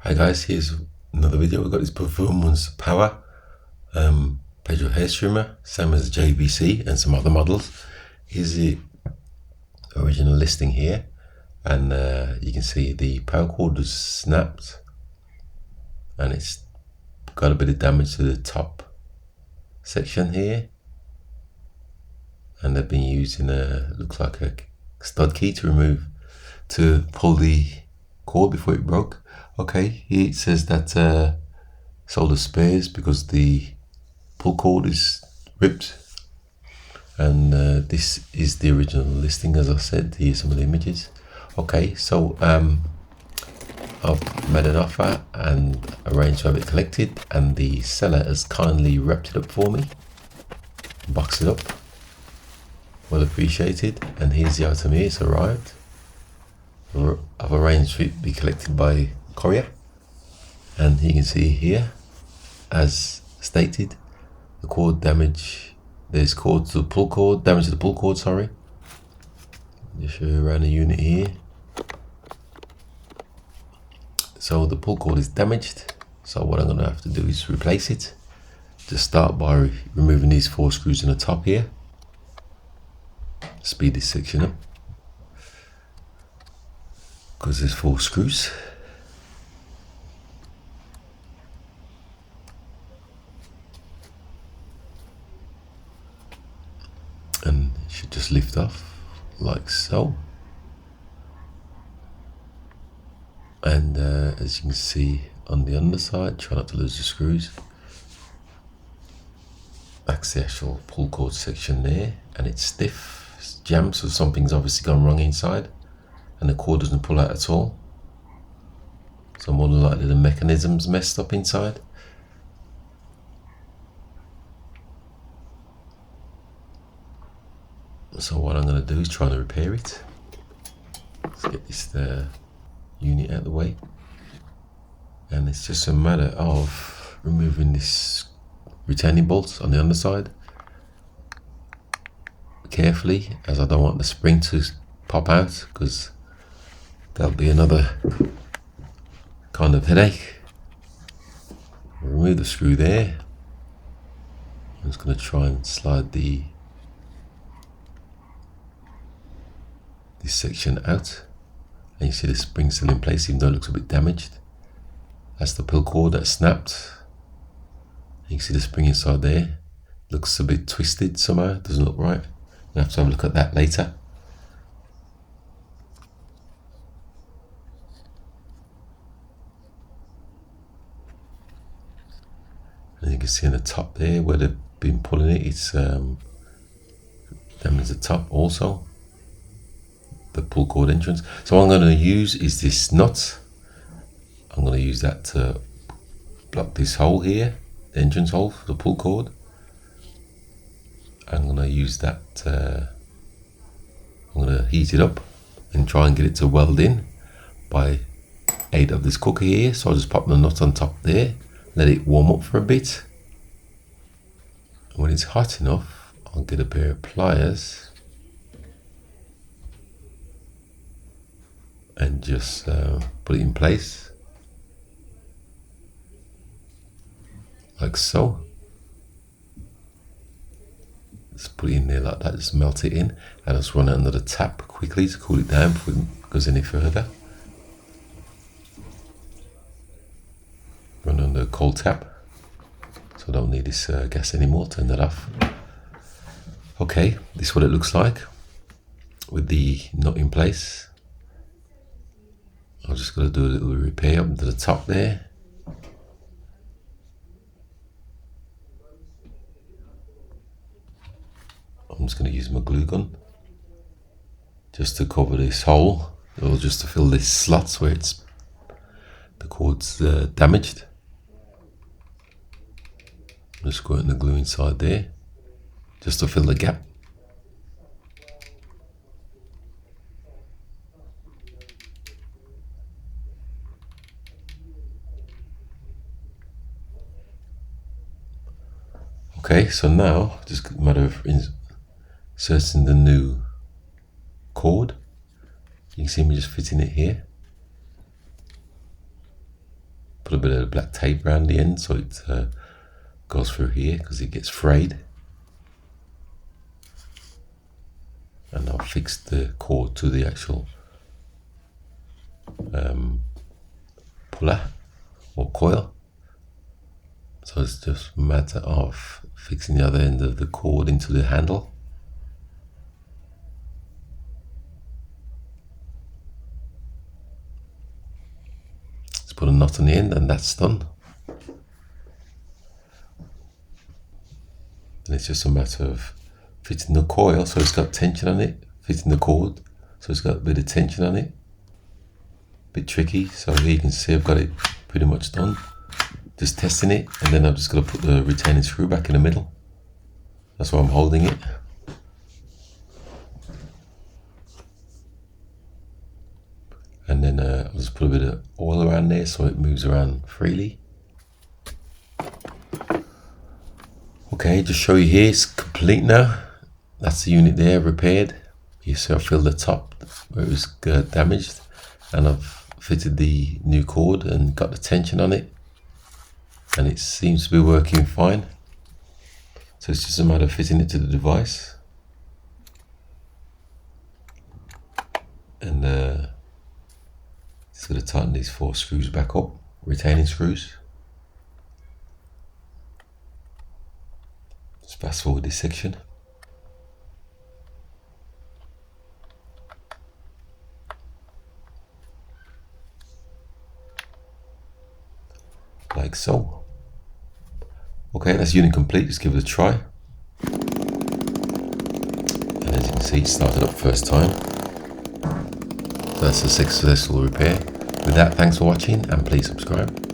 Hi guys, here's another video. We've got this Performance Power Petrol Hedge trimmer, same as JVC and some other models. Here's the original listing here, and you can see the power cord was snapped and it's got a bit of damage to the top section here, and they've been using looks like a stud key to pull the cord before it broke. Okay, here it says that sold as spares because the pull cord is ripped, and this is the original listing. As I said, here's some of the images. Okay, so I've made an offer and arranged to have it collected, and the seller has kindly wrapped it up for me, boxed it up, well appreciated. And here's the item here. It's arrived. I've arranged for it to be collected by courier, and you can see here, as stated, the cord damage. There's cord to the pull cord, damage to the pull cord, sorry. Just show you around the unit here. So the pull cord is damaged, so what I'm going to have to do is replace it. Just start by removing these 4 screws in the top here. Speed this section up, because there's 4 screws. And it should just lift off like so. And as you can see on the underside, try not to lose the screws. That's the actual pull cord section there, and it's stiff, it's jammed, so something's obviously gone wrong inside, and the cord doesn't pull out at all. So more than likely the mechanism's messed up inside. So what I'm going to do is try to repair it. Let's get this unit out of the way, and it's just a matter of removing this retaining bolts on the underside carefully, as I don't want the spring to pop out, because there'll be another kind of headache. Remove the screw there. I'm just going to try and slide this section out, and you see the spring still in place even though it looks a bit damaged. That's the pull cord that snapped. You can see the spring inside there, looks a bit twisted somehow, doesn't look right. I'll have to have a look at that later. And you can see in the top there where they've been pulling it, it's damaged the top also, the pull cord entrance. So what I'm going to use is this nut. I'm going to use that to block this hole here, the entrance hole for the pull cord. I'm going to use that, I'm going to heat it up and try and get it to weld in by aid of this cooker here. So I'll just pop the nut on top there, let it warm up for a bit. And when it's hot enough, I'll get a pair of pliers and just put it in place like so. Just put it in there like that, just melt it in, and just run it under the tap quickly to cool it down before it goes any further. Run under a cold tap, so I don't need this gas anymore. Turn that off. Okay, this is what it looks like with the nut in place. I'm just going to do a little repair up to the top there. I'm just going to use my glue gun just to cover this hole, or just to fill this slots where the cord's damaged. I'm just squirting the glue inside there just to fill the gap. Okay, so now just a matter of inserting the new cord. You can see me just fitting it here. put a bit of black tape around the end so it goes through here because it gets frayed. And I'll fix the cord to the actual puller or coil. So it's just a matter of fixing the other end of the cord into the handle. Let's put a knot on the end and that's done. And it's just a matter of fitting the coil so it's got tension on it, fitting the cord so it's got a bit of tension on it. Bit tricky, so here you can see I've got it pretty much done. Just testing it, and then I'm just going to put the retaining screw back in the middle. That's why I'm holding it. And then I'll just put a bit of oil around there so it moves around freely. Okay, just show you here, it's complete now. That's the unit there, repaired. You see I filled the top where it was damaged, and I've fitted the new cord and got the tension on it. And it seems to be working fine. So it's just a matter of fitting it to the device. And just going to tighten these 4 screws back up, retaining screws. Just fast forward this section. Like so. Okay, that's unit complete, just give it a try. And as you can see, it started up first time. So that's a successful repair. With that, thanks for watching and please subscribe.